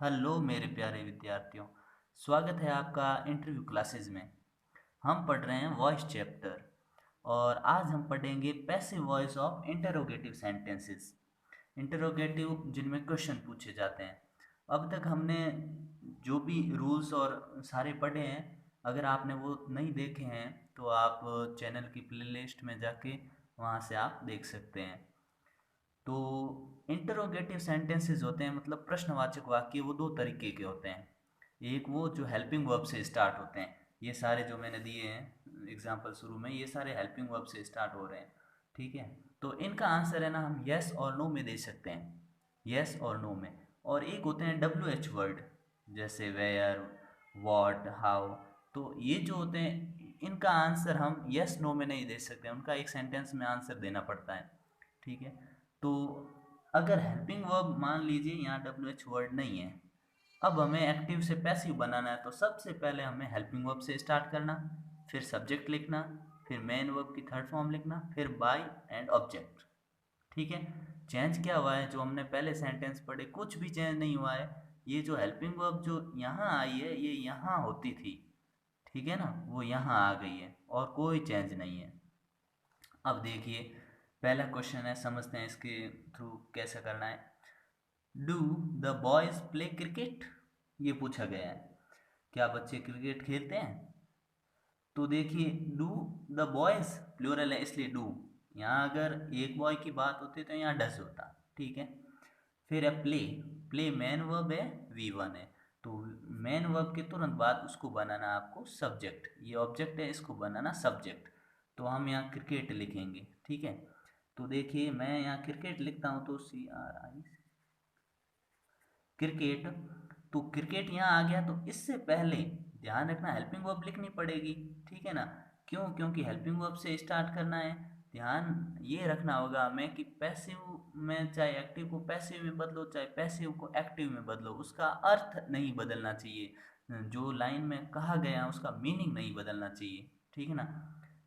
Hello मेरे प्यारे विद्यार्थियों। स्वागत है आपका इंटरव्यू क्लासेस में। हम पढ़ रहे हैं वॉइस चैप्टर और आज हम पढ़ेंगे passive voice of interrogative sentences. Interrogative जिनमें क्वेश्चन पूछे जाते हैं। अब तक हमने जो भी रूल्स और सारे पढ़े हैं, अगर आपने वो नहीं देखे हैं तो आप चैनल की प्लेलिस्ट में जाके वहाँ से आप देख सकते हैं। तो इंटरोगेटिव सेंटेंसेस होते हैं, मतलब प्रश्नवाचक वाक्य, वो दो तरीके के होते हैं। एक वो जो हेल्पिंग वर्ब से स्टार्ट होते हैं, ये सारे जो मैंने दिए हैं एग्जांपल शुरू में, ये सारे हेल्पिंग वर्ब से स्टार्ट हो रहे हैं। ठीक है, तो इनका आंसर है ना हम यस और नो में दे सकते हैं, यस और नो में। और एक होते हैं डब्ल्यू एच वर्ड, जैसे वेयर, वॉट, हाउ। तो ये जो होते हैं इनका आंसर हम यस नो में नहीं दे सकते, उनका एक सेंटेंस में आंसर देना पड़ता है। ठीक है, तो अगर हेल्पिंग वर्ब मान लीजिए यहाँ डब्ल्यू एच वर्ड नहीं है, अब हमें एक्टिव से पैसिव बनाना है, तो सबसे पहले हमें हेल्पिंग वर्ब से स्टार्ट करना, फिर सब्जेक्ट लिखना, फिर मेन वर्ब की थर्ड फॉर्म लिखना, फिर बाय एंड ऑब्जेक्ट। ठीक है, चेंज क्या हुआ है, जो हमने पहले सेंटेंस पढ़े कुछ भी चेंज नहीं हुआ है। ये जो हेल्पिंग वर्ब जो यहाँ आई है ये यहाँ होती थी, ठीक है ना, वो यहाँ आ गई है और कोई चेंज नहीं है। अब देखिए, पहला क्वेश्चन है, समझते हैं इसके थ्रू कैसे करना है। Do the boys play cricket, ये पूछा गया है, क्या बच्चे क्रिकेट खेलते हैं? तो देखिए, डू द बॉयज प्लूरल है इसलिए डू, यहाँ अगर एक बॉय की बात होती तो यहाँ डज होता। ठीक है, फिर है प्ले, प्ले मेन वर्ब है, वी वन है, तो मेन वर्ब के तुरंत बाद उसको बनाना आपको सब्जेक्ट, ये ऑब्जेक्ट है, इसको बनाना सब्जेक्ट। तो हम यहाँ क्रिकेट लिखेंगे। ठीक है, तो देखिए मैं यहाँ क्रिकेट लिखता हूँ तो सी आर आई, क्रिकेट। तो क्रिकेट यहाँ आ गया, तो इससे पहले ध्यान रखना हेल्पिंग वर्ब लिखनी पड़ेगी। ठीक है ना, क्यों? क्योंकि हेल्पिंग वर्ब से स्टार्ट करना है। ध्यान ये रखना होगा हमें कि पैसिव में चाहे एक्टिव को पैसिव में बदलो, चाहे पैसिव को एक्टिव में बदलो, उसका अर्थ नहीं बदलना चाहिए, जो लाइन में कहा गया उसका मीनिंग नहीं बदलना चाहिए। ठीक है ना,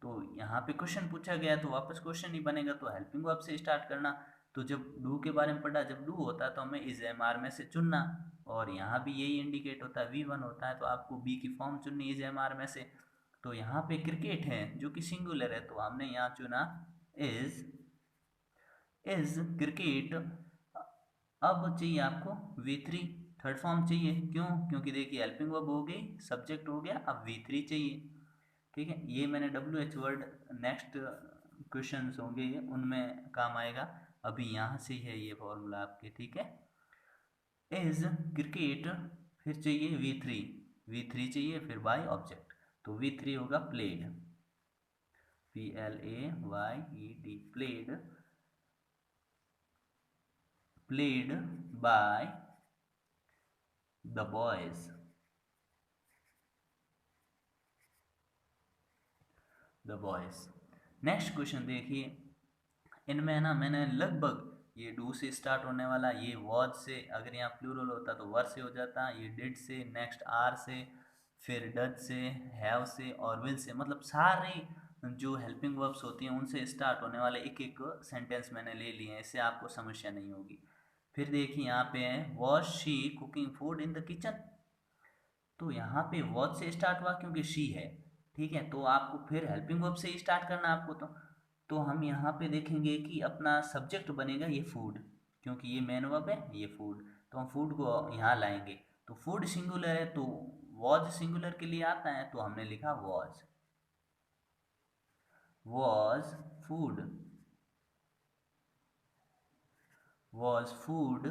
तो यहाँ पे क्वेश्चन पूछा गया तो वापस क्वेश्चन ही बनेगा, तो हेल्पिंग वर्ब से स्टार्ट करना। तो जब डू के बारे में पढ़ा, जब डू होता है तो हमें इज एम आर में से चुनना, और यहाँ भी यही इंडिकेट होता है, वी वन होता है तो आपको बी की फॉर्म चुननी इज एम आर में से। तो यहाँ पे क्रिकेट है जो कि सिंगुलर है, तो हमने यहाँ चुना इज, इज क्रिकेट। अब चाहिए आपको वी थ्री, थर्ड फॉर्म चाहिए, क्यों? क्योंकि देखिए हेल्पिंग वर्ब हो गई, सब्जेक्ट हो गया, अब वी थ्री चाहिए। ठीक है, ये मैंने W H word next question होंगे ये उनमें काम आएगा, अभी यहाँ से ही है ये फॉर्मूला आपके। ठीक है, इज क्रिकेट, फिर चाहिए वी थ्री, वी थ्री चाहिए, फिर बाय ऑब्जेक्ट, तो वी थ्री होगा played, P L A Y E D, played, played by the boys, the boys. Next question देखिए, इनमें है ना मैंने लगभग ये डू से स्टार्ट होने वाला, ये वॉज से, अगर यहाँ प्लूरल होता तो वर से हो जाता, ये डिड से, नेक्स्ट आर से, फिर डज से, हैव से और विल से, मतलब सारे जो हेल्पिंग वर्ब्स होती हैं उनसे स्टार्ट होने वाले एक एक सेंटेंस मैंने ले लिए हैं, इससे आपको समस्या नहीं होगी। फिर देखिए यहाँ पे है was she cooking food in the kitchen, तो यहाँ पे वॉज से स्टार्ट हुआ क्योंकि शी है। ठीक है, तो आपको फिर हेल्पिंग वर्ब से ही स्टार्ट करना आपको, तो हम यहाँ पे देखेंगे कि अपना सब्जेक्ट बनेगा ये फूड, क्योंकि ये मेन वर्ब है ये फूड, तो हम फूड को यहाँ लाएंगे। तो फूड सिंगुलर है तो वॉज सिंगुलर के लिए आता है, तो हमने लिखा was, was food, was food.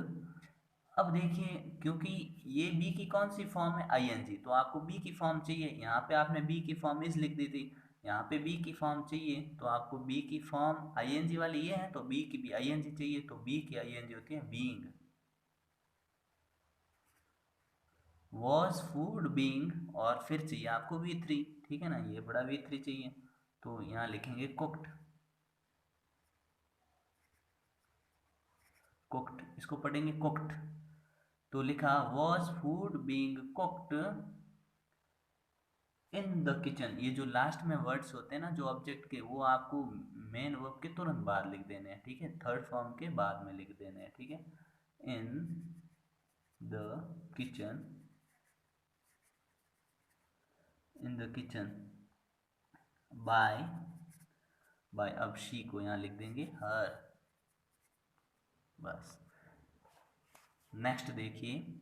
अब देखिए, क्योंकि ये बी की कौन सी फॉर्म है, आईएनजी, तो आपको बी की फॉर्म चाहिए, यहाँ पे आपने बी की फॉर्म इज लिख दी थी, यहाँ पे बी की फॉर्म चाहिए, तो आपको बी की फॉर्म आईएनजी वाली ये है, तो बी की भी आईएनजी चाहिए, तो बी की आईएनजी होती है बीइंग, वॉज फूड बीइंग, और फिर चाहिए आपको वी थ्री। ठीक है ना, ये बड़ा वी थ्री चाहिए, तो यहाँ लिखेंगे कुक्ड, कुक्ड, इसको पढ़ेंगे कुक्ड, तो लिखा was food being cooked in the kitchen. ये जो लास्ट में वर्ड्स होते हैं ना जो ऑब्जेक्ट के, वो आपको मेन वर्ब के तुरंत बाद लिख देने हैं। ठीक है, थर्ड फॉर्म के बाद में लिख देने हैं। ठीक है, in the kitchen, in the kitchen, by, by अब शी को यहाँ लिख देंगे हर, बस। नेक्स्ट देखिए,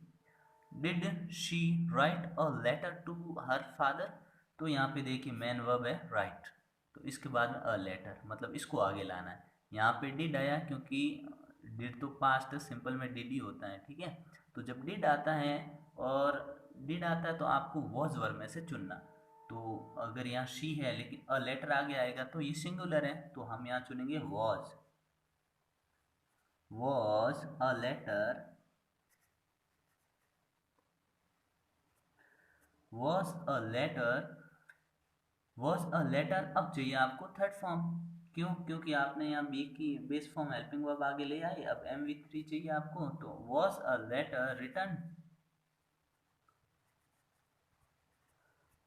did she write a letter to her father, तो यहाँ पे देखिए मेन वर्ब है राइट, तो इसके बाद में अ लेटर, मतलब इसको आगे लाना है। यहाँ पे डिड आया क्योंकि डिड तो पास्ट सिंपल में डिड ही होता है, ठीक है। तो जब डिड आता है और डिड आता है तो आपको वॉज वर्ब में से चुनना। तो अगर यहाँ शी है लेकिन अ लेटर आगे आएगा तो ये सिंगुलर है, तो हम यहाँ चुनेंगे was, was a letter, was a letter, was a letter। अब चाहिए आपको थर्ड फॉर्म, क्यों? क्योंकि आपने यहाँ बी की बेस फॉर्म हेल्पिंग वर्ब आगे ले आए, अब MV3 चाहिए आपको, तो was a letter written,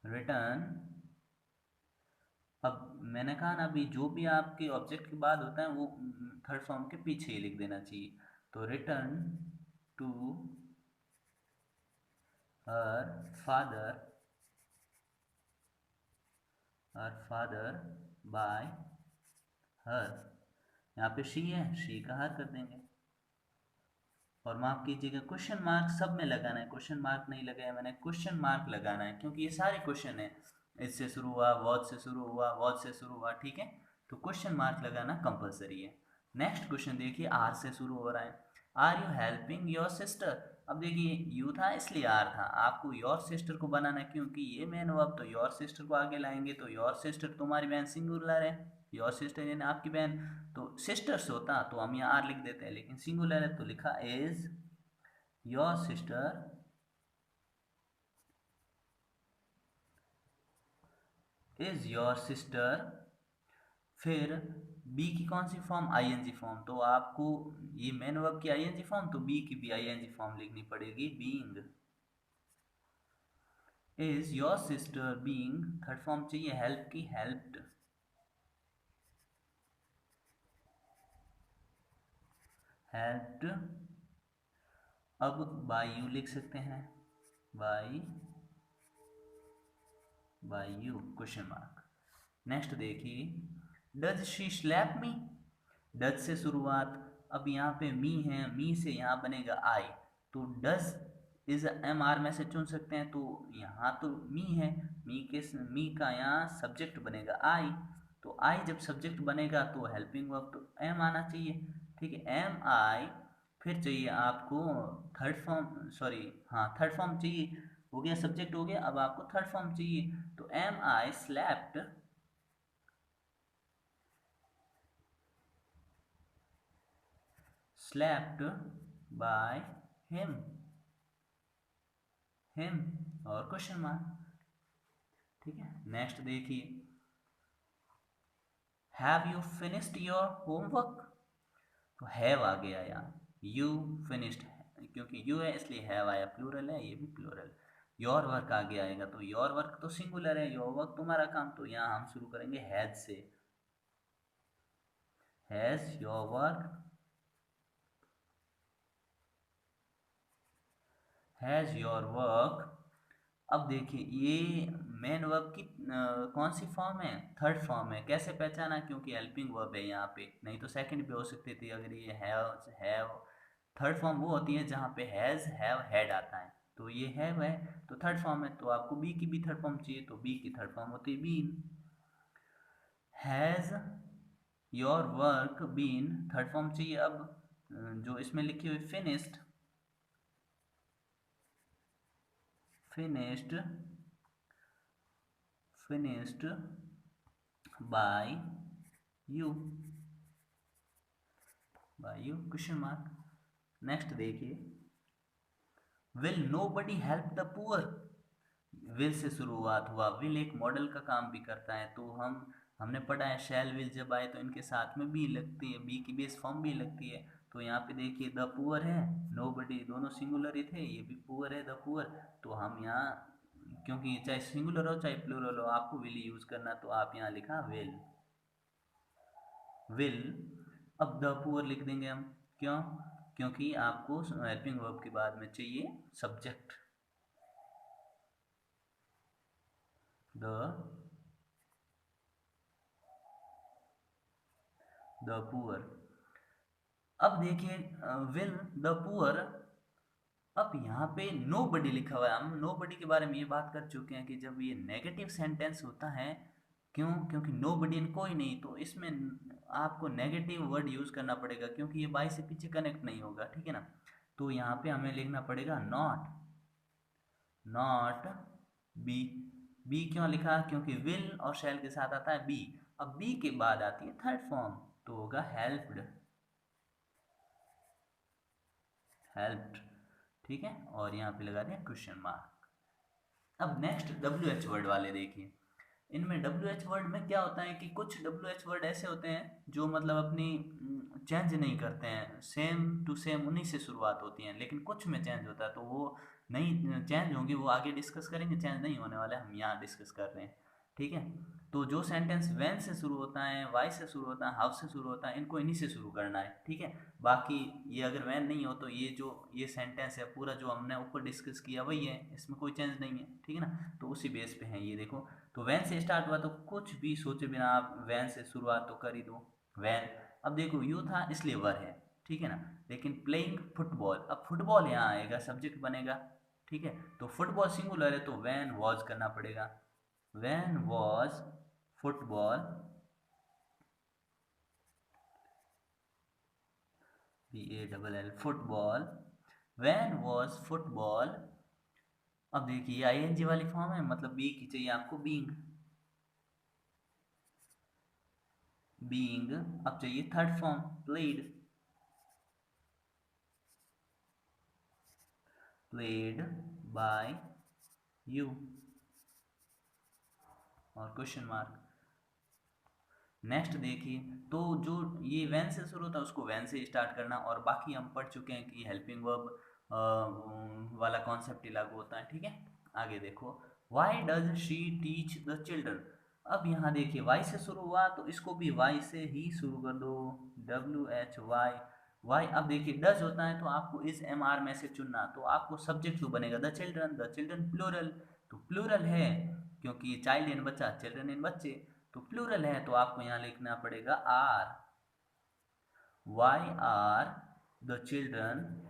written। अब मैंने कहा ना अभी जो भी आपके ऑब्जेक्ट के बाद होता है वो थर्ड फॉर्म के पीछे ही लिख देना चाहिए, तो written to her father, her father by her, यहाँ पे शी है, शी का हर कर देंगे। और माफ कीजिएगा क्वेश्चन मार्क सब में लगाना है, क्वेश्चन मार्क नहीं लगाया मैंने, क्वेश्चन मार्क लगाना है क्योंकि ये सारे क्वेश्चन है, इससे शुरू हुआ, वॉज से शुरू हुआ, वॉज से शुरू हुआ, ठीक है। तो क्वेश्चन मार्क लगाना कंपलसरी है। नेक्स्ट क्वेश्चन देखिए, आर से शुरू हो रहा है, are you helping your sister. अब देखिए यू था इसलिए आर था, आपको योर सिस्टर को बनाना है क्योंकि ये मेन वर्ब, तो योर सिस्टर को आगे लाएंगे, तो योर सिस्टर तुम्हारी बहन सिंगुलर है, योर सिस्टर यानी आपकी बहन, तो सिस्टर्स होता तो हम यहाँ आर लिख देते हैं, लेकिन सिंगुलर है तो लिखा is your sister, is your sister. फिर बी की कौन सी फॉर्म? आईएनजी फॉर्म, तो आपको ये मेन वर्ब की आईएनजी फॉर्म, तो बी की भी आईएनजी फॉर्म लिखनी पड़ेगी, being. Is your sister being, third form चाहिए हेल्प की, हेल्प्ड, हेल्प्ड। अब बाय यू लिख सकते हैं, by, by you question mark. Next देखिए, does she slap me, does से शुरुआत, अब यहाँ पे मी है, मी से यहाँ बनेगा आई, तो डज इज एम आर में से चुन सकते हैं, तो यहाँ तो मी है, मी का यहाँ सब्जेक्ट बनेगा आई, तो आई जब सब्जेक्ट बनेगा तो हेल्पिंग वर्ब तो एम आना चाहिए, ठीक है, एम आई। फिर चाहिए आपको थर्ड फॉर्म, सॉरी हाँ थर्ड फॉर्म चाहिए, हो गया सब्जेक्ट हो गया, अब आपको थर्ड फॉर्म चाहिए, तो am I slapped, slapped by him और क्वेश्चन मार्क, ठीक है। नेक्स्ट देखिए, have you finished your homework, तो हैव आ गया यहाँ, यू फिनिश्ड क्योंकि यू है इसलिए हैव आया, प्लूरल है, ये भी प्लूरल। योर वर्क आगे आएगा, तो योर वर्क तो सिंगुलर है, योर वर्क तुम्हारा काम, तो यहाँ हम शुरू करेंगे हैज से, has your work, has your work. अब देखिए ये मेन वर्ब की कौन सी फॉर्म है? थर्ड फॉर्म है, कैसे पहचाना? क्योंकि हेल्पिंग वर्ब है यहाँ पे, नहीं तो सेकंड भी हो सकती थी, अगर ये हैव, थर्ड फॉर्म वो होती है जहाँ पे हैज हैव हैड आता है, तो ये हैव है तो थर्ड फॉर्म है, तो आपको बी की भी थर्ड फॉर्म चाहिए, तो बी की थर्ड फॉर्म होती है been. Has your work been, third form चाहिए, अब जो इसमें लिखी हुई finished, finished, finished by you, by you question mark. Next देखिए, will nobody help the poor, will से शुरुआत हुआ, विल एक मॉडल का काम भी करता है, तो हमने पढ़ा है शैल विल जब आए तो इनके साथ में बी लगती है, बी की बेस फॉर्म भी लगती है, तो यहाँ पे देखिए द पुअर है, नोबडी दोनों सिंगुलर ही थे, ये भी पुअर है द पुअर, तो हम यहाँ क्योंकि चाहे सिंगुलर हो चाहे प्लूरल हो आपको विल यूज करना, तो आप यहाँ लिखा विल, विल। अब द पुअर लिख देंगे हम, क्यों? क्योंकि आपको हेल्पिंग वर्ब के बाद में चाहिए सब्जेक्ट। The poor. अब देखिए विल द पुअर। अब यहाँ पे नो बडी लिखा हुआ है, हम नो बडी के बारे में ये बात कर चुके हैं कि जब ये नेगेटिव सेंटेंस होता है, क्यों, क्योंकि नो बडी कोई नहीं, तो इसमें आपको नेगेटिव वर्ड यूज करना पड़ेगा क्योंकि ये बाई से पीछे कनेक्ट नहीं होगा, ठीक है ना। तो यहाँ पे हमें लिखना पड़ेगा नॉट, नॉट बी। बी क्यों लिखा, क्योंकि विल और शैल के साथ आता है बी। अब बी के बाद आती है थर्ड फॉर्म, तो होगा हेल्प्ड, हेल्प्ड, ठीक है। और यहाँ पे लगा दिया क्वेश्चन मार्क। अब नेक्स्ट डब्ल्यू एच वर्ड वाले देखिए। इनमें डब्ल्यू एच वर्ड में क्या होता है कि कुछ डब्ल्यू एच वर्ड ऐसे होते हैं जो मतलब अपनी चेंज नहीं करते हैं, सेम टू सेम उन्हीं से शुरुआत होती हैं, लेकिन कुछ में चेंज होता है तो वो नहीं चेंज होंगी, वो आगे डिस्कस करेंगे, चेंज नहीं होने वाले, हम यहाँ डिस्कस कर रहे हैं, ठीक है। तो जो सेंटेंस वैन से शुरू होता है, वाई से शुरू होता है, हाउ से शुरू होता है, इनको इन्हीं से शुरू करना है, ठीक है। बाकी ये अगर वैन नहीं हो तो ये जो ये सेंटेंस है पूरा जो हमने ऊपर डिस्कस किया वही है, इसमें कोई चेंज नहीं है, ठीक है ना। तो उसी बेस पे है ये देखो। तो वैन से स्टार्ट हुआ तो कुछ भी सोचे बिना आप वैन से शुरुआत तो कर ही दो, वैन। अब देखो यू था इसलिए वर है, ठीक है ना। लेकिन प्लेइंग फुटबॉल, अब फुटबॉल यहाँ आएगा, सब्जेक्ट बनेगा, ठीक है। तो फुटबॉल सिंगुलर है तो वैन वॉज करना पड़ेगा, when was football, BALL football, when was football. अब देखिए ING वाली फॉर्म है, मतलब बी की चाहिए आपको बीइंग, बीइंग। अब चाहिए third form played, played bye you, और क्वेश्चन मार्क। नेक्स्ट देखिए, तो जो ये वैन से शुरू होता है उसको वैन से स्टार्ट करना, और बाकी हम पढ़ चुके हैं कि हेल्पिंग वर्ब वाला कॉन्सेप्ट ही लागू होता है, ठीक है। आगे देखो, why does she teach the children. अब यहाँ देखिए वाई से शुरू हुआ तो इसको भी वाई से ही शुरू कर दो, WHY, वाई। अब देखिए डज होता है तो आपको इस MR में से चुनना, तो आपको सब्जेक्ट तो बनेगा द चिल्ड्रन प्लूरल, तो प्लूरल है क्योंकि चाइल्ड इन बच्चा, चिल्ड्रन इन बच्चे, तो प्लूरल है तो आपको यहाँ लिखना पड़ेगा are, why are the children,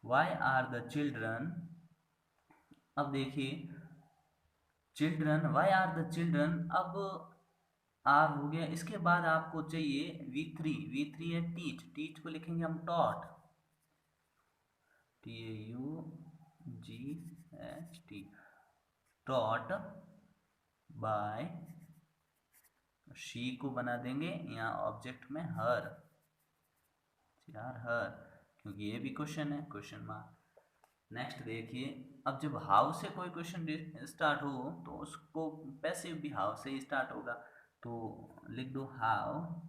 why are the children. अब देखिए children, why are the children, अब आर हो गया, इसके बाद आपको चाहिए V3 है टीच, टीच को लिखेंगे हम taught, TAUGHT, taught by, she को बना देंगे यहाँ ऑब्जेक्ट में हर, यार हर, क्योंकि ये भी क्वेश्चन है, क्वेश्चन मार्क। नेक्स्ट देखिए, अब जब हाउ से कोई क्वेश्चन स्टार्ट हो तो उसको पैसिव भी हाउ से ही स्टार्ट होगा, तो लिख दो हाउ,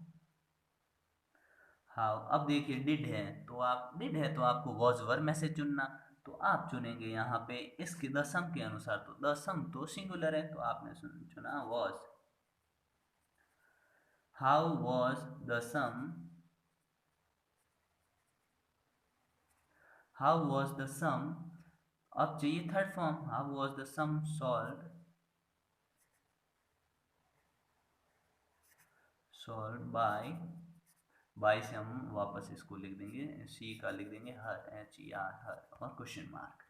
हाउ। अब देखिए डिड है तो आप, डिड है तो आपको वॉज वर में से चुनना, तो आप चुनेंगे यहाँ पे इसके द सम के अनुसार, तो द सम तो सिंगुलर है तो आपने चुना was, how was the sum, how was the sum. अब चाहिए third form, how was the sum solve, solve by से हम वापस इसको लिख देंगे, सी का लिख देंगे हर, HER हर, और क्वेश्चन मार्क।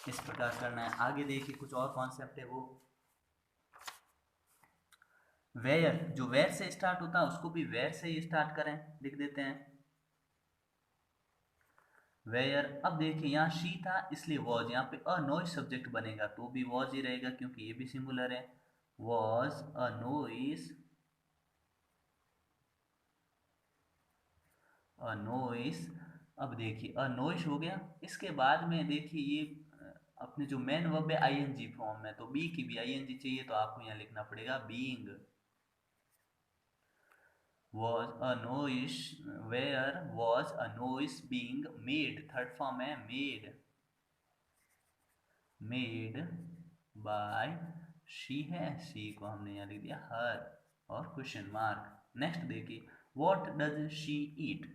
इस प्रकार करना है। आगे देखिए कुछ और कॉन्सेप्ट है, वो वेयर, जो वेयर से स्टार्ट होता है उसको भी वेयर से ही स्टार्ट करें, लिख देते हैं वेयर। अब देखिए यहाँ शी था इसलिए वॉज, यहाँ पे अ नॉइस सब्जेक्ट बनेगा तो भी वॉज ही रहेगा क्योंकि ये भी सिंगुलर है, वॉज अ नॉइस, नॉइस। अब देखिए नॉइस हो गया, इसके बाद में देखिए ये अपने जो मेन वर्ब है ING फॉर्म में, तो बी की भी ING चाहिए तो आपको यहाँ लिखना पड़ेगा being, was a noise, where was a noise being made, third form है made by she, है शी को हमने यहाँ लिख दिया हर, और क्वेश्चन मार्क। नेक्स्ट देखिए, व्हाट डज शी ईट।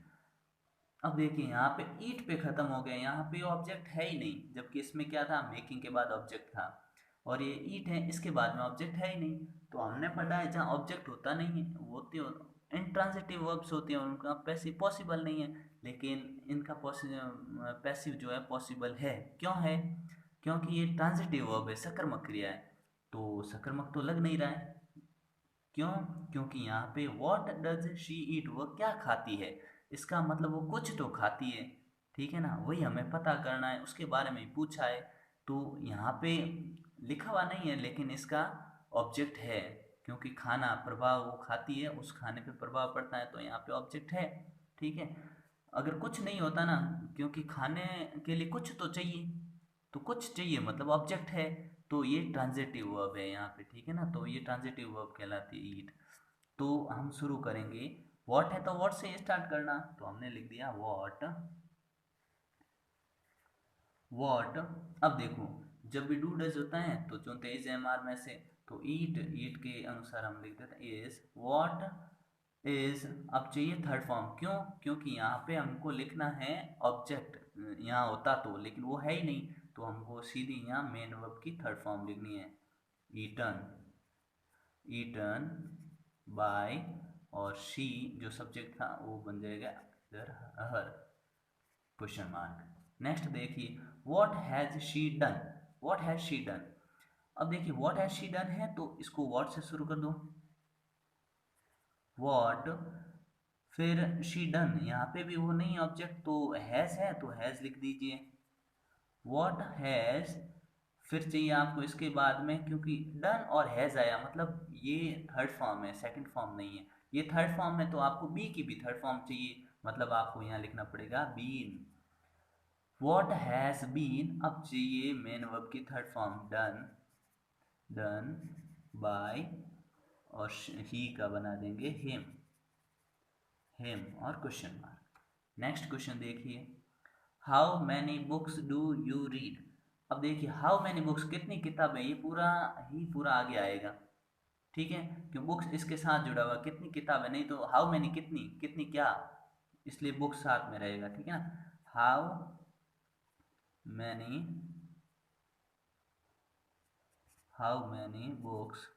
अब देखिए यहाँ पे ईट पे खत्म हो गया, यहाँ पे ऑब्जेक्ट है ही नहीं, जबकि इसमें क्या था, मेकिंग के बाद ऑब्जेक्ट था, और ये ईट है, इसके बाद में ऑब्जेक्ट है ही नहीं। तो हमने पढ़ा है जहाँ ऑब्जेक्ट होता नहीं है वो होते हो इंट्रांजिटिव वर्ब्स होते हैं, उनका पैसिव पॉसिबल नहीं है, लेकिन इनका पैसिव जो है पॉसिबल है। क्यों है? क्योंकि ये ट्रांजिटिव वर्ब है, सकर्मक क्रिया है, तो सकर्मक तो लग नहीं रहा है। क्यों? क्योंकि यहाँ पे व्हाट डज शी ईट, वो क्या खाती है, इसका मतलब वो कुछ तो खाती है, ठीक है ना, वही हमें पता करना है, उसके बारे में पूछा है। तो यहाँ पे लिखा हुआ नहीं है, लेकिन इसका ऑब्जेक्ट है, क्योंकि खाना प्रभाव, वो खाती है, उस खाने पे प्रभाव पड़ता है, तो यहाँ पे ऑब्जेक्ट है। ठीक है, अगर कुछ नहीं होता ना, क्योंकि खाने के लिए कुछ तो चाहिए, तो कुछ चाहिए मतलब ऑब्जेक्ट है, तो ये ट्रांजिटिव वर्ब है यहाँ पे, ठीक है ना, तो ये ट्रांजिटिव वर्ब कहलाती है ईट। तो हम शुरू करेंगे, व्हाट है तो व्हाट से स्टार्ट करना, तो हमने लिख दिया व्हाट। व्हाट, अब देखो, जब भी डू डज होता है तो चुनते हैं इज एम आर में से, तो ईट, ईट के अनुसार हम लिख देते हैं इज व्हाट इज। अब चाहिए थर्ड फॉर्म, क्यों? क्योंकि यहाँ पे हमको लिखना है ऑब्जेक्ट, यहाँ होता तो, लेकिन वो है ही नहीं, तो हमको सीधी यहाँ मेन वर्ब की थर्ड फॉर्म लिखनी है, ईटन, ईटन बाय, और शी जो सब्जेक्ट था वो बन जाएगा इधर हर, क्वेश्चन मार्क। नेक्स्ट देखिए, what has she done, what has she done. अब देखिए व्हाट हैज शी डन है, तो इसको व्हाट से शुरू कर दो, व्हाट, फिर शी डन, यहाँ पे भी वो नहीं ऑब्जेक्ट, तो हैज है तो हैज लिख दीजिए, व्हाट हैज, फिर चाहिए आपको इसके बाद में, क्योंकि डन और हैज आया मतलब ये थर्ड फॉर्म है, सेकंड फॉर्म नहीं है, ये थर्ड फॉर्म है, तो आपको बी की भी थर्ड फॉर्म चाहिए, मतलब आपको यहाँ लिखना पड़ेगा बीन, व्हाट हैज बीन। अब चाहिए मेन वर्ब की third form, done, done by, और ही का बना देंगे हिम, और क्वेश्चन मार्क। नेक्स्ट क्वेश्चन देखिए, how many books do you read. अब देखिए हाउ मैनी बुक्स, कितनी किताबें, ये पूरा ही पूरा आगे आएगा, ठीक है, क्यों बुक्स इसके साथ जुड़ा हुआ, कितनी किताबें, नहीं तो हाउ मैनी कितनी, कितनी क्या, इसलिए बुक्स साथ में रहेगा, ठीक है ना, how many, how many books,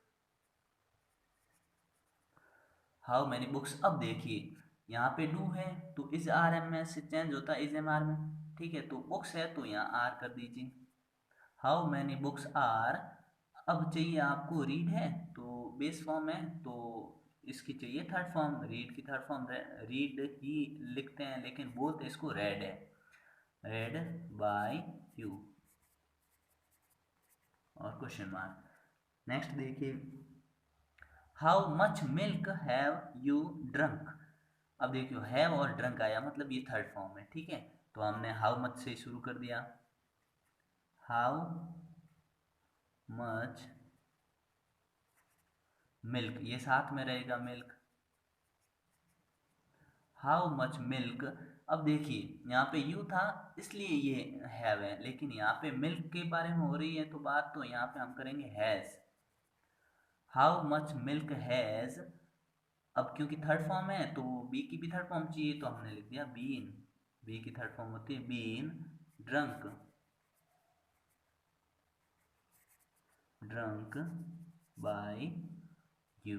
how many books. अब देखिए यहाँ पे डू है तो इज आर एम में से चेंज होता है इज एम आर में, ठीक है, तो बुक्स है तो यहाँ आर कर दीजिए, हाउ मैनी बुक्स आर। अब चाहिए आपको रीड है, तो बेस फॉर्म है, तो इसकी चाहिए थर्ड फॉर्म, रीड की थर्ड फॉर्म, रीड ही लिखते हैं, लेकिन बोलते इसको रेड है, रेड बाय यू, और क्वेश्चन मार्क। नेक्स्ट देखिए, how much milk have you drunk. अब देखियो हैव और ड्रंक आया मतलब ये थर्ड फॉर्म है, ठीक है, तो हमने हाउ मच से शुरू कर दिया, हाउ मच मिल्क, ये साथ में रहेगा मिल्क, हाउ मच मिल्क। अब देखिए यहाँ पे यू था इसलिए ये हैव है, लेकिन यहाँ पे मिल्क के बारे में हो रही है तो बात, तो यहाँ पे हम करेंगे has, how much milk has. अब क्योंकि थर्ड फॉर्म है तो बी की भी थर्ड फॉर्म चाहिए, तो हमने लिख दिया बीन, बी की थर्ड फॉर्म होती है been drunk, drunk by you.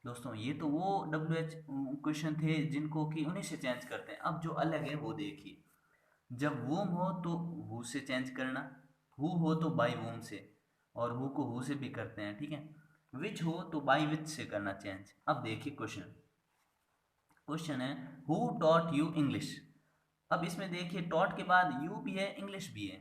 दोस्तों ये तो वो डब्ल्यू एच क्वेश्चन थे जिनको कि उन्हीं से चेंज करते हैं, अब जो अलग है वो देखिए, जब वूम हो तो हु से चेंज करना, हु हो तो बाय वूम से, और हु को हु से भी करते हैं, ठीक है, विच हो तो बाय विच से करना चेंज। अब देखिए क्वेश्चन, क्वेश्चन है हु टॉट यू इंग्लिश। अब इसमें देखिए टॉट के बाद यू भी है इंग्लिश भी है,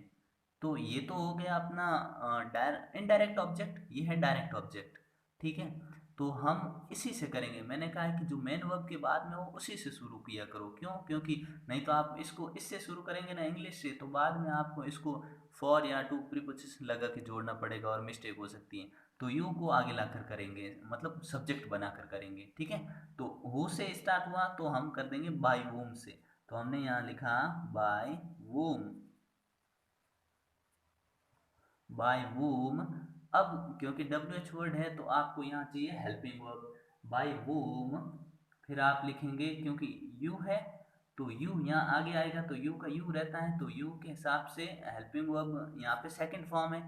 तो ये तो हो गया अपना इनडायरेक्ट ऑब्जेक्ट, ये है डायरेक्ट ऑब्जेक्ट, ठीक है, तो हम इसी से करेंगे, मैंने कहा है कि जो मेन वर्ब के बाद में हो उसी से शुरू किया करो, क्यों? क्योंकि नहीं तो आप इसको इससे शुरू करेंगे ना इंग्लिश से, तो बाद में आपको इसको फॉर या टू प्रीपोजिशन लगा के जोड़ना पड़ेगा और मिस्टेक हो सकती है, तो यू को आगे लाकर करेंगे, मतलब सब्जेक्ट बनाकर करेंगे, ठीक है, तो हु से स्टार्ट हुआ तो हम कर देंगे बाय वूम से, तो हमने यहाँ लिखा बाय वूम, बाय वूम। अब क्योंकि डब्ल्यू एच वर्ड है तो आपको यहाँ चाहिए हेल्पिंग वर्ब, बाय वूम। फिर आप लिखेंगे क्योंकि यू है तो यू यहाँ आगे आएगा, तो यू का यू रहता है, तो यू के हिसाब से हेल्पिंग वर्ब यहाँ पे सेकंड फॉर्म है।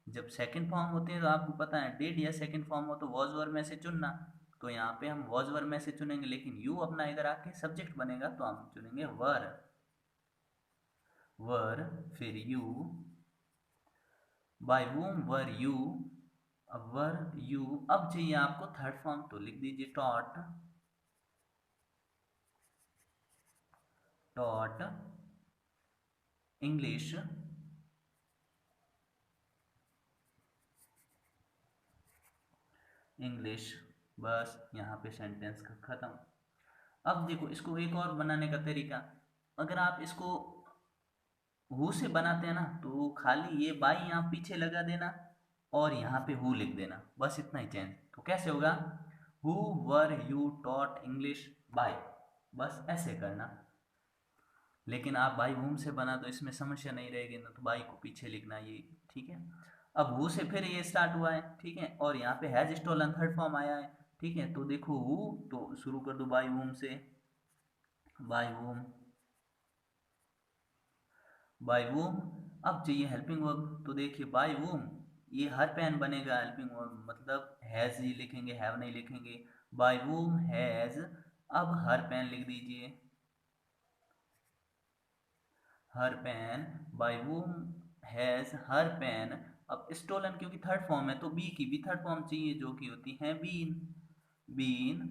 जब सेकंड फॉर्म होते हैं तो आपको पता है डिड या सेकंड फॉर्म हो तो वॉज वर्ब में से चुनना। तो यहाँ पे हम वॉज वर्ब में से चुनेंगे, लेकिन यू अपना इधर आके सब्जेक्ट बनेगा तो हम चुनेंगे वर। वर, फिर you, by whom were you। अब वर यू, अब चाहिए आपको थर्ड फॉर्म, तो लिख दीजिए टॉट। Taught English English. बस यहाँ पे सेंटेंस का खत्म। अब देखो इसको एक और बनाने का तरीका, अगर आप इसको हु से बनाते हैं ना तो खाली ये बाई यहाँ पीछे लगा देना और यहाँ पे हु लिख देना, बस इतना ही चेंज। तो कैसे होगा, who were you taught English by, बस ऐसे करना। लेकिन आप बाई वूम से बना तो इसमें समस्या नहीं रहेगी ना, तो बाई को पीछे लिखना ये, ठीक है। अब हु से फिर ये स्टार्ट हुआ है, ठीक है, और यहाँ पे हैज स्टोलन थर्ड फॉर्म आया है, ठीक है। तो देखो हु, तो शुरू कर दो बाई वूम से, बाई वूम, बाय वूम। अब चाहिए हेल्पिंग वर्ब, तो देखिए बाय वूम, ये हर पेन बनेगा हेल्पिंग वर्ब, मतलब हैज ही लिखेंगे, हैव नहीं लिखेंगे। बाय वूम हैज, अब हर पेन लिख दीजिए, her pen, by whom has her pen. अब स्टोलन क्योंकि थर्ड फॉर्म है तो बी की भी थर्ड फॉर्म चाहिए जो कि होती है बीन। Been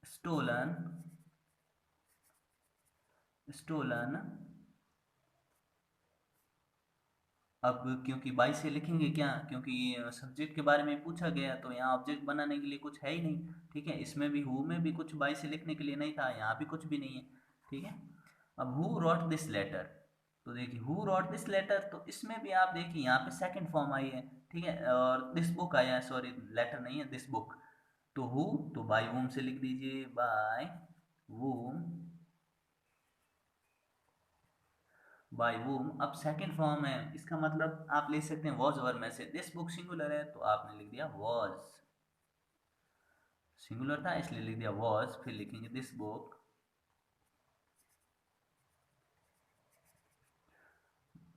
stolen, stolen. अब क्योंकि बाई से लिखेंगे क्या, क्योंकि सब्जेक्ट के बारे में पूछा गया तो यहाँ ऑब्जेक्ट बनाने के लिए कुछ है ही नहीं, ठीक है। इसमें भी हु में भी कुछ बाई से लिखने के लिए नहीं था, यहाँ भी कुछ भी नहीं है, ठीक है। अब हु रॉट दिस लेटर, तो देखिए हु रॉट दिस लेटर, तो इसमें भी आप देखिए यहाँ पे सेकंड फॉर्म आई है, ठीक है, और दिस बुक आया है, सॉरी लेटर नहीं है दिस बुक। तो हु, तो बाय वूम से लिख दीजिए, बाय वूम, बाय वूम। अब सेकंड फॉर्म है, इसका मतलब आप ले सकते हैं वॉज वर्ब में से, दिस बुक सिंगुलर है तो आपने लिख दिया वॉज, सिंगुलर था इसलिए लिख दिया वॉज। फिर लिखेंगे this book,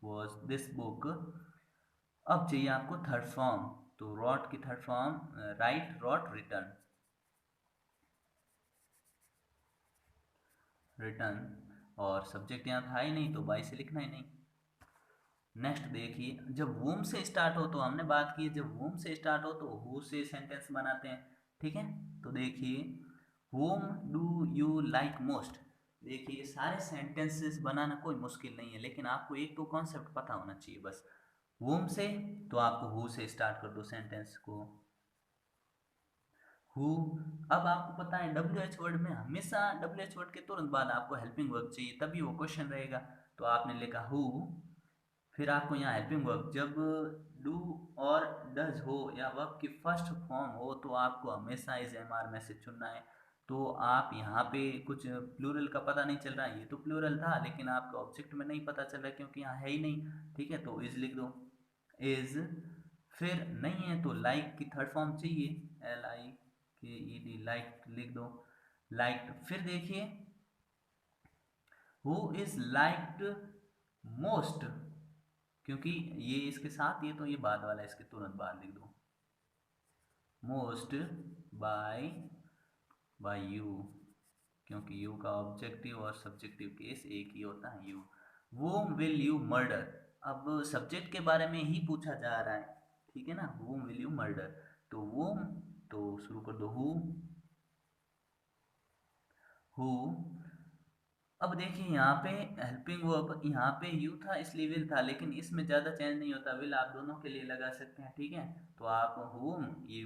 was this book. अब चाहिए आपको थर्ड फॉर्म, तो रॉट की third form write, wrote, written, written. और सब्जेक्ट यहाँ था ही नहीं तो बाई से लिखना ही नहीं। नेक्स्ट देखिए, जब वूम से स्टार्ट हो तो हमने बात की, जब वूम से स्टार्ट हो तो हु से सेंटेंस बनाते हैं, ठीक है। तो देखिए whom do you like most, देखिए सारे सेंटेंसेस बनाना कोई मुश्किल नहीं है, लेकिन आपको एक तो कॉन्सेप्ट पता होना चाहिए बस। whom से तो आपको हु से स्टार्ट कर दो सेंटेंस को, हु। अब आपको पता है डब्ल्यू एच वर्ड में हमेशा डब्ल्यू एच वर्ड के तुरंत बाद आपको हेल्पिंग वर्ब चाहिए, तभी वो क्वेश्चन रहेगा। तो आपने लिखा हु, फिर आपको यहाँ हेल्पिंग वर्ब, जब डू और डज हो या वर्ब की फर्स्ट फॉर्म हो तो आपको हमेशा इस एम आर में से चुनना है। तो आप यहाँ पे कुछ प्लूरल का पता नहीं चल रहा है, ये तो प्लूरल था लेकिन आपको ऑब्जेक्ट में नहीं पता चल रहा क्योंकि यहाँ है ही नहीं, ठीक है। तो इज लिख दो, इज। फिर नहीं है तो लाइक की थर्ड फॉर्म चाहिए, एल आई के ई डी, लाइक लिख दो, लाइक। फिर देखिए हु इज लाइक्ड मोस्ट, क्योंकि ये इसके साथ ये तो ये बाद वाला है, इसके तुरंत बाद लिख दो मोस्ट बाय, बाय यू, क्योंकि यू का ऑब्जेक्टिव और सब्जेक्टिव केस एक ही होता है, यू। वोम विल यू मर्डर, अब सब्जेक्ट के बारे में ही पूछा जा रहा है, ठीक है ना, वोम विल यू मर्डर। तो वोम, तो शुरू कर दो हु। अब देखिए यहाँ पे हेल्पिंग वर्ब, यहाँ पे यू था इसलिए विल था, लेकिन इसमें ज़्यादा चेंज नहीं होता, विल आप दोनों के लिए लगा सकते हैं, ठीक है। तो आप हुम, ये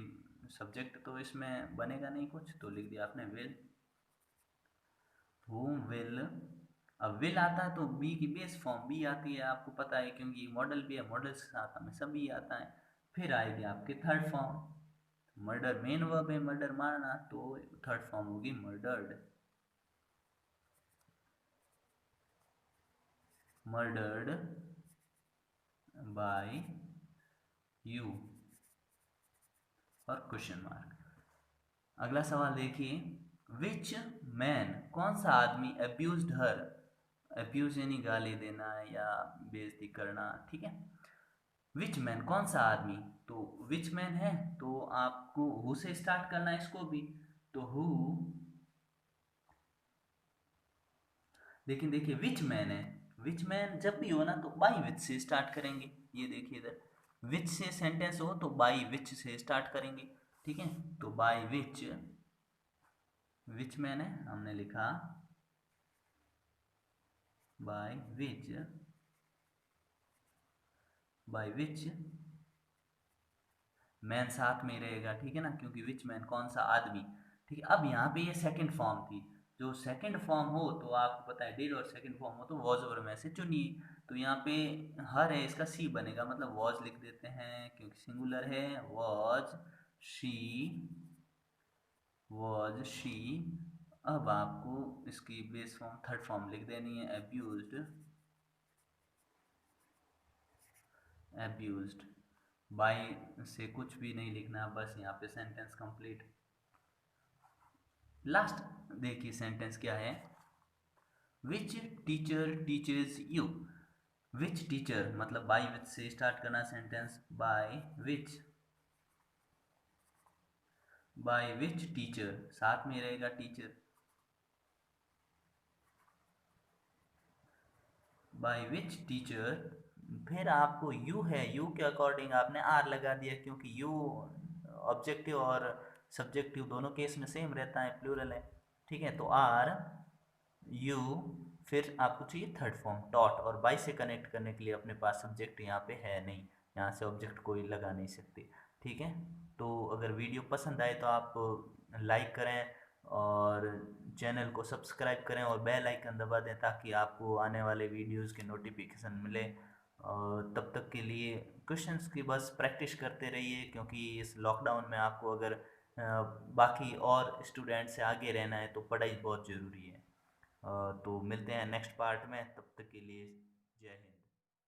सब्जेक्ट तो इसमें बनेगा नहीं कुछ, तो लिख दिया आपने विल, हुम विल। अब विल आता है तो बी की बेस फॉर्म बी आती है, आपको पता है क्योंकि मॉडल भी है, मॉडल के साथ हमें सब बी आता है। फिर आएगी आपकी third form, murder main verb है, मर्डर मारना, तो थर्ड फॉर्म होगी मर्डर्ड, मर्डर्ड बाय यू। और क्वेश्चन मार्क। अगला सवाल देखिए, विच मैन, कौन सा आदमी अब्यूज्ड हर, अब्यूज यानी गाली देना या बेइज्जती करना, ठीक है। विच मैन कौन सा आदमी, तो विच मैन है तो आपको हु से स्टार्ट करना है इसको भी, तो हु, लेकिन देखिए विच मैन है, विच मैन जब भी हो ना तो बाई विच से स्टार्ट करेंगे। ये देखिए इधर विच से सेंटेंस हो तो बाई विच से स्टार्ट करेंगे, ठीक है। तो बाई विच मैन है, हमने लिखा बाय विच मैन साथ में रहेगा, ठीक है ना, क्योंकि विच मैन कौन सा आदमी, ठीक है। अब यहाँ पे ये सेकंड फॉर्म थी, जो सेकंड फॉर्म हो तो आपको पता है डिड, और सेकंड फॉर्म हो तो वॉज और में से चुनिए। तो यहाँ पे हर है, इसका सी बनेगा, मतलब वॉज लिख देते हैं क्योंकि सिंगुलर है, शी वॉज शी। अब आपको इसकी बेस फॉर्म थर्ड फॉर्म लिख देनी है, अब्यूज्ड बाय से कुछ भी नहीं लिखना, बस यहाँ पे सेंटेंस कंप्लीट। लास्ट देखिए सेंटेंस क्या है, which teacher teachers you, which teacher मतलब बाय विच से स्टार्ट करना सेंटेंस, बाय विच टीचर साथ में रहेगा टीचर, बाय विच टीचर। फिर आपको यू है, यू के अकॉर्डिंग आपने आर लगा दिया क्योंकि यू ऑब्जेक्टिव और सब्जेक्टिव दोनों केस में सेम रहता है, प्लूरल है, ठीक है। तो आर यू, फिर आपको चाहिए थर्ड फॉर्म डॉट, और बाई से कनेक्ट करने के लिए अपने पास सब्जेक्ट यहाँ पे है नहीं, यहाँ से ऑब्जेक्ट कोई लगा नहीं सकते, ठीक है। तो अगर वीडियो पसंद आए तो आप लाइक करें और चैनल को सब्सक्राइब करें और बेल आइकन दबा दें ताकि आपको आने वाले वीडियोस के नोटिफिकेशन मिले। और तब तक के लिए क्वेश्चंस की बस प्रैक्टिस करते रहिए, क्योंकि इस लॉकडाउन में आपको अगर बाकी और स्टूडेंट से आगे रहना है तो पढ़ाई बहुत ज़रूरी है। तो मिलते हैं नेक्स्ट पार्ट में, तब तक के लिए जय हिंद।